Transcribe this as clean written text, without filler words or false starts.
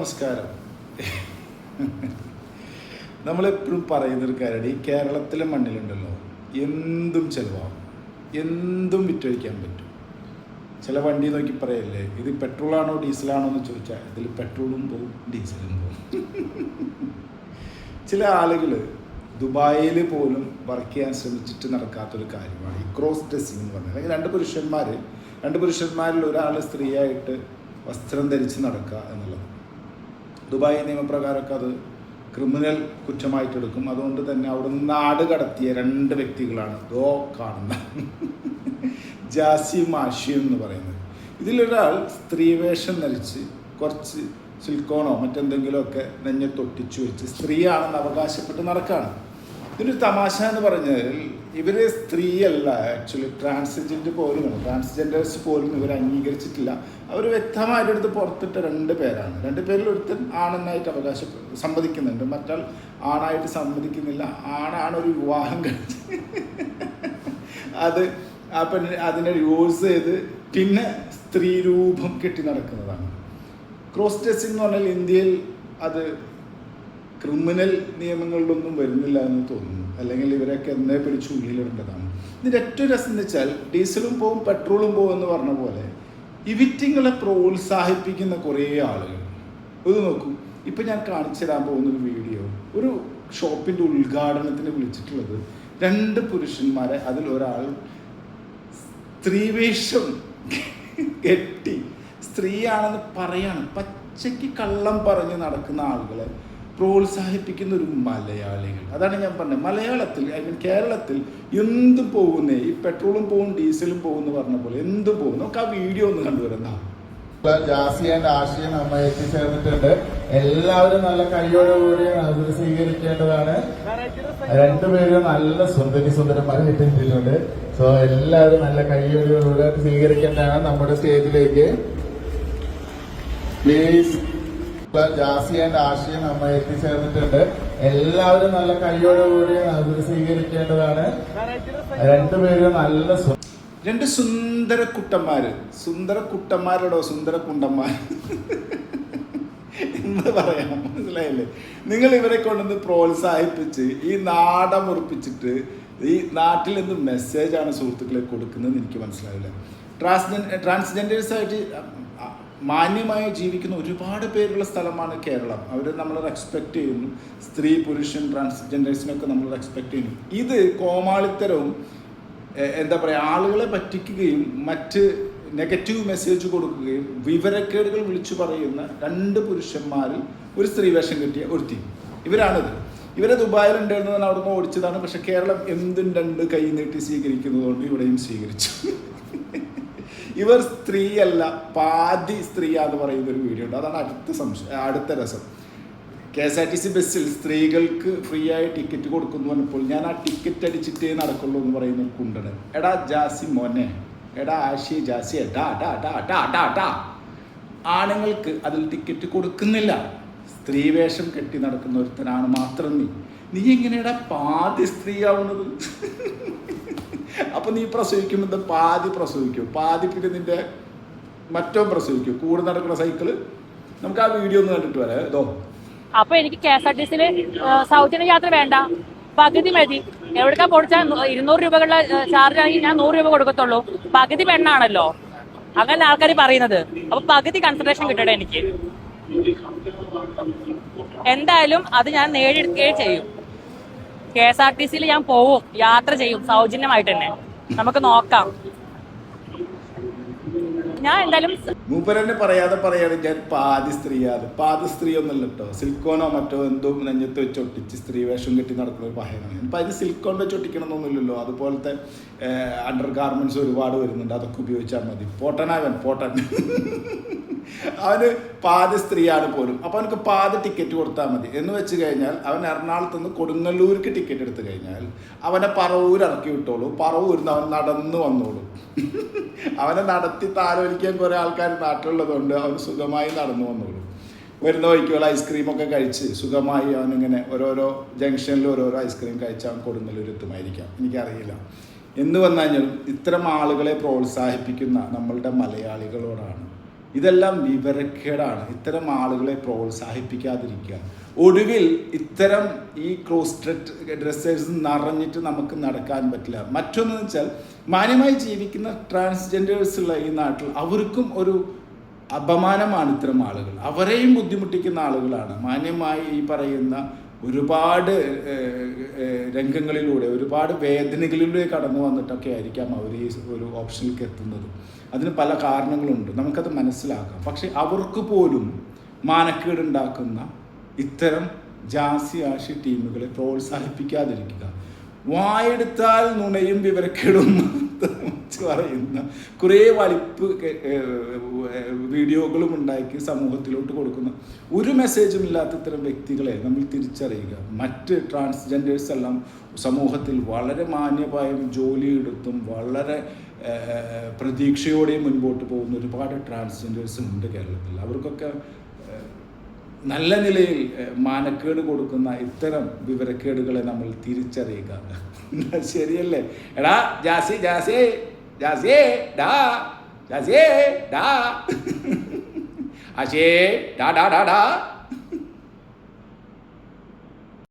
നമസ്കാരം. നമ്മളെപ്പോഴും പറയുന്നൊരു കാര്യം, ഈ കേരളത്തിലെ മണ്ണിലുണ്ടല്ലോ എന്തും ചിലവാകും, എന്തും വിറ്റഴിക്കാൻ പറ്റും. ചില വണ്ടി നോക്കി പറയല്ലേ, ഇത് പെട്രോളാണോ ഡീസലാണോ എന്ന് ചോദിച്ചാൽ ഇതിൽ പെട്രോളും പോവും ഡീസലും പോവും. ചില ആളുകൾ ദുബായിൽ പോലും വർക്ക് ചെയ്യാൻ ശ്രമിച്ചിട്ട് നടക്കാത്തൊരു കാര്യമാണ് ഈ ക്രോസ് ഡ്രസ്സിങ് എന്ന് പറഞ്ഞത്. അല്ലെങ്കിൽ രണ്ട് പുരുഷന്മാരിൽ ഒരാൾ സ്ത്രീയായിട്ട് വസ്ത്രം ധരിച്ച് നടക്കുക എന്നുള്ളത് ദുബായ് നിയമപ്രകാരമൊക്കെ അത് ക്രിമിനൽ കുറ്റമായിട്ടെടുക്കും. അതുകൊണ്ട് തന്നെ അവിടെ നിന്ന് നാട് കടത്തിയ 2 വ്യക്തികളാണ് ദോ കാണുന്ന ജാസിയും ആഷിയും എന്ന് പറയുന്നത്. ഇതിലൊരാൾ സ്ത്രീവേഷം ധരിച്ച് കുറച്ച് സിൽക്കോണോ മറ്റെന്തെങ്കിലുമൊക്കെ നെഞ്ഞത്തൊട്ടിച്ചു വെച്ച് സ്ത്രീയാണെന്ന് അവകാശപ്പെട്ട് നടക്കുകയാണ്. ഇതിനൊരു തമാശ എന്ന് പറഞ്ഞാൽ ഇവർ സ്ത്രീയല്ല, ആക്ച്വലി ട്രാൻസ്ജെൻഡേഴ്സ് പോലും ഇവർ അംഗീകരിച്ചിട്ടില്ല. അവർ വ്യക്തമായിട്ട് എടുത്ത് പുറത്തിട്ട 2 പേരാണ്. 2 പേരിൽ ഒരുത്തൻ ആണെന്നായിട്ട് സമ്മതിക്കുന്നുണ്ട്, മറ്റാൾ ആണായിട്ട് സമ്മതിക്കുന്നില്ല. ആണാണ് ഒരു വിവാഹം കഴിച്ച് അതിനെ യൂസ് ചെയ്ത് പിന്നെ സ്ത്രീ രൂപം കെട്ടി നടക്കുന്നതാണ്. ക്രോസ് ഡ്രസ്സിംഗ് എന്ന് പറഞ്ഞാൽ ഇന്ത്യയിൽ അത് ക്രിമിനൽ നിയമങ്ങളിലൊന്നും വരുന്നില്ല എന്ന് തോന്നുന്നു, അല്ലെങ്കിൽ ഇവരൊക്കെ എന്നേ പിടിച്ച് ഉള്ളിലിടേണ്ടതാണ്. ഇതിൻ്റെ ഏറ്റവും രസം എന്ന് വെച്ചാൽ ഡീസലും പോവും പെട്രോളും പോവും എന്ന് പറഞ്ഞ പോലെ ഇവിറ്റിങ്ങളെ പ്രോത്സാഹിപ്പിക്കുന്ന കുറേ ആളുകൾ. ഇത് നോക്കൂ, ഇപ്പം ഞാൻ കാണിച്ചു തരാൻ പോകുന്നൊരു വീഡിയോ, ഒരു ഷോപ്പിൻ്റെ ഉദ്ഘാടനത്തിന് വിളിച്ചിട്ടുള്ളത് 2 പുരുഷന്മാരെ, അതിലൊരാൾ സ്ത്രീവേഷം കെട്ടി സ്ത്രീയാണെന്ന് പറയാണ്, പച്ചയ്ക്ക് കള്ളം പറഞ്ഞ് നടക്കുന്ന ആളുകളെ പ്രോത്സാഹിപ്പിക്കുന്ന ഒരു മലയാളികൾ. അതാണ് ഞാൻ പറഞ്ഞത്, മലയാളത്തിൽ കേരളത്തിൽ എന്തും പോകുന്നേ, ഈ പെട്രോളും പോവും ഡീസലും പോകും എന്ന് പറഞ്ഞ പോലെ എന്തും പോകും. നമുക്ക് ആ വീഡിയോ ഒന്ന് കണ്ടുവരുന്ന ജാസി ആൻഡ് ആഷിയ നമ്മ എത്തിച്ചേർന്നിട്ടുണ്ട്. എല്ലാവരും നല്ല കൈയോടുകൂടി അത് സ്വീകരിക്കേണ്ടതാണ്. 2 പേരും നല്ല സുന്ദരന്മാരായിട്ട് എത്തിയിട്ടുണ്ട്. സോ എല്ലാവരും നല്ല കൈയോടുകൂടി സ്വീകരിക്കേണ്ടതാണ് നമ്മുടെ സ്റ്റേജിലേക്ക്. പ്ലീസ്, ജാസി ആൻഡ് ആഷിയ നമ്മ എത്തിച്ചേർന്നിട്ടുണ്ട്. എല്ലാവരും നല്ല കൈയോടുകൂടി അത് സ്വീകരിക്കേണ്ടതാണ്. 2 പേരും നല്ല 2 സുന്ദരക്കുട്ടന്മാരോടോ സുന്ദരക്കുണ്ടന്മാർ എന്ന് പറയാം, മനസ്സിലായില്ലേ? നിങ്ങൾ ഇവരെ കൊണ്ടൊന്ന് പ്രോത്സാഹിപ്പിച്ച് ഈ നാടമുറപ്പിച്ചിട്ട് ഈ നാട്ടിൽ എന്ത് മെസ്സേജാണ് സുഹൃത്തുക്കളെ കൊടുക്കുന്നത് എനിക്ക് മനസ്സിലാവില്ല. ട്രാൻസ്ജെൻഡേഴ്സായിട്ട് മാന്യമായി ജീവിക്കുന്ന ഒരുപാട് പേരുള്ള സ്ഥലമാണ് കേരളം. അവർ നമ്മൾ റെസ്പെക്റ്റ് ചെയ്യുന്നു, സ്ത്രീ പുരുഷൻ ട്രാൻസ്ജെൻഡേഴ്സിനൊക്കെ നമ്മൾ റെസ്പെക്റ്റ് ചെയ്യുന്നു. ഇത് കോമാളിത്തരവും എന്താ പറയുക, ആളുകളെ പറ്റിക്കുകയും മറ്റ് നെഗറ്റീവ് മെസ്സേജ് കൊടുക്കുകയും വിവരക്കേടുകൾ വിളിച്ചു പറയുന്ന 2 പുരുഷന്മാരിൽ ഒരു സ്ത്രീവേഷം കിട്ടിയ ഒരുത്തി. ഇവരാണിത്. ഇവരെ ദുബായിലുണ്ടായിരുന്നതാണ്, അവിടുന്ന് ഓടിച്ചതാണ്. പക്ഷെ കേരളം എന്തും 2 കൈ നീട്ടി സ്വീകരിക്കുന്നതുകൊണ്ട് ഇവിടെയും സ്വീകരിച്ചു. ഇവർ സ്ത്രീയല്ല, പാതി സ്ത്രീയാന്ന് പറയുന്നൊരു വീഡിയോ ഉണ്ട്. അതാണ് അടുത്ത രസം. KSRTC ബസ്സിൽ സ്ത്രീകൾക്ക് ഫ്രീ ആയി ടിക്കറ്റ് കൊടുക്കുന്നു പറഞ്ഞപ്പോൾ ഞാൻ ആ ടിക്കറ്റ് അടിച്ചിട്ടേ നടക്കുള്ളൂ എന്ന് പറയുന്ന ഒരു കുണ്ടന്. എടാ ജാസി മോനെ, എടാ ആഷി ജാസി, ആണുങ്ങൾക്ക് അതിൽ ടിക്കറ്റ് കൊടുക്കുന്നില്ല. സ്ത്രീവേഷം കെട്ടി നടക്കുന്ന ഒരുത്തനാണ് മാത്രം നീ എങ്ങനെയാടാ പാതി സ്ത്രീയാവുന്നത്? അപ്പം നീ പ്രസവിക്കുമ്പോൾ പാതി പ്രസവിക്കും, പാതി പിന്നെ നിന്റെ മറ്റോ പ്രസവിക്കും, കൂടെ നടക്കുന്ന സൈക്കിള്. നമുക്ക് ആ വീഡിയോ ഒന്ന് കണ്ടിട്ട് വരാം. ഇതോ, അപ്പൊ എനിക്ക് KSRTC സൗജന്യ യാത്ര വേണ്ട, പകുതി മതി. എവിടേക്കാ പൊടിച്ചാൽ 200 രൂപകളുടെ ചാർജ് ആണെങ്കിൽ ഞാൻ 100 രൂപ കൊടുക്കത്തുള്ളൂ. പകുതി പെണ്ണാണല്ലോ, അങ്ങനെ ആൾക്കാർ പറയുന്നത്. അപ്പൊ പകുതി കൺസിഡറേഷൻ കിട്ടട്ടെ എനിക്ക്. എന്തായാലും അത് ഞാൻ നേടിയെടുക്കുകയും ചെയ്യും. KSRTC ഞാൻ പോവും, യാത്ര ചെയ്യും സൗജന്യമായിട്ട് തന്നെ. നമുക്ക് നോക്കാം. ഞാൻ എന്തായാലും മൂപ്പരെന്നെ പറയാതെ ഞാൻ പാതി സ്ത്രീ ഒന്നല്ല കേട്ടോ. സിൽക്കോനോ മറ്റോ എന്തോ നെഞ്ഞത്ത് വെച്ച് ഒട്ടിച്ച് സ്ത്രീ വേഷം കെട്ടി നടക്കുന്ന ഒരു പഹയനാണ്. ഇപ്പം അതിന് സിൽക്കോൺ വെച്ച് ഒട്ടിക്കണമെന്നൊന്നുമില്ലല്ലോ. അതുപോലത്തെ അണ്ടർ ഗാർമെന്റ്സ് ഒരുപാട് വരുന്നുണ്ട്, അതൊക്കെ ഉപയോഗിച്ചാൽ മതി. പോട്ടൻ അവന് പാതി സ്ത്രീയാണ് പോലും. അപ്പോൾ അവനക്ക് പാതി ടിക്കറ്റ് കൊടുത്താൽ മതി എന്ന് വെച്ച് കഴിഞ്ഞാൽ അവൻ എറണാകുളത്ത് നിന്ന് കൊടുങ്ങല്ലൂർക്ക് ടിക്കറ്റ് എടുത്തു കഴിഞ്ഞാൽ അവനെ പറവൂർ ഇറക്കി വിട്ടോളൂ. പറവൂരിൽ നിന്ന് അവൻ നടന്നു വന്നോളൂ. അവനെ നടത്തി താലോലിക്കാൻ കുറേ ആൾക്കാർ നാട്ടിലുള്ളതുകൊണ്ട് അവൻ സുഖമായി നടന്നു വന്നോളൂ. വരുന്ന വഴിക്കുള്ള ഐസ്ക്രീമൊക്കെ കഴിച്ച് സുഖമായി അവനിങ്ങനെ ഓരോരോ ജംഗ്ഷനിൽ ഓരോരോ ഐസ്ക്രീം കഴിച്ച് അവൻ കൊടുങ്ങല്ലൂർ എത്തുമായിരിക്കാം, എനിക്കറിയില്ല. എന്ന് വന്നു കഴിഞ്ഞാലും ഇത്തരം ആളുകളെ പ്രോത്സാഹിപ്പിക്കുന്ന നമ്മളുടെ മലയാളികളോടാണ് ഇതെല്ലാം വിവരക്കേടാണ്. ഇത്തരം ആളുകളെ പ്രോത്സാഹിപ്പിക്കാതിരിക്കുക. ഒടുവിൽ ഇത്തരം ഈ ക്ലോസ് ഡ്രസ്സേഴ്സ് നിറഞ്ഞിട്ട് നമുക്ക് നടക്കാൻ പറ്റില്ല. മറ്റൊന്ന് വെച്ചാൽ മാന്യമായി ജീവിക്കുന്ന ട്രാൻസ്ജെൻഡേഴ്സ് ഉള്ള ഈ നാട്ടിൽ അവർക്കും ഒരു അപമാനമാണ് ഇത്തരം ആളുകൾ. അവരെയും ബുദ്ധിമുട്ടിക്കുന്ന ആളുകളാണ്. മാന്യമായി ഈ പറയുന്ന ഒരുപാട് രംഗങ്ങളിലൂടെ ഒരുപാട് വേദനകളിലൂടെ കടന്നു വന്നിട്ടൊക്കെ ആയിരിക്കാം അവർ ഈ ഒരു ഓപ്ഷനിലേക്ക് എത്തുന്നത്. അതിന് പല കാരണങ്ങളുണ്ട്, നമുക്കത് മനസ്സിലാക്കാം. പക്ഷെ അവർക്ക് പോലും മാനക്കേടുണ്ടാക്കുന്ന ഇത്തരം ജാസി ആഷി ടീമുകളെ പ്രോത്സാഹിപ്പിക്കാതിരിക്കുക. വായെടുത്താൽ നുണയും വിവരക്കേടും പറയുന്ന കുറേ വലിപ്പ് വീഡിയോകളും ഉണ്ടാക്കി സമൂഹത്തിലോട്ട് കൊടുക്കുന്ന ഒരു മെസ്സേജും ഇല്ലാത്ത ഇത്തരം വ്യക്തികളെ നമ്മൾ തിരിച്ചറിയുക. മറ്റ് ട്രാൻസ്ജെൻഡേഴ്സ് എല്ലാം സമൂഹത്തിൽ വളരെ മാന്യമായും ജോലിയെടുത്തും വളരെ പ്രതീക്ഷയോടെയും മുൻപോട്ട് പോകുന്ന ഒരുപാട് ട്രാൻസ്ജെൻഡേഴ്സ് ഉണ്ട് കേരളത്തിൽ. അവർക്കൊക്കെ നല്ല നിലയിൽ മാനക്കേട് കൊടുക്കുന്ന ഇത്തരം വിവരക്കേടുകളെ നമ്മൾ തിരിച്ചറിയുക. ശരിയല്ലേ? എടാ ജാസി ജാസി ജാസിയേ ഡാ ജാസിയേ ഡാ ആശേ ഡാ ഡാ ഡാ ഡാ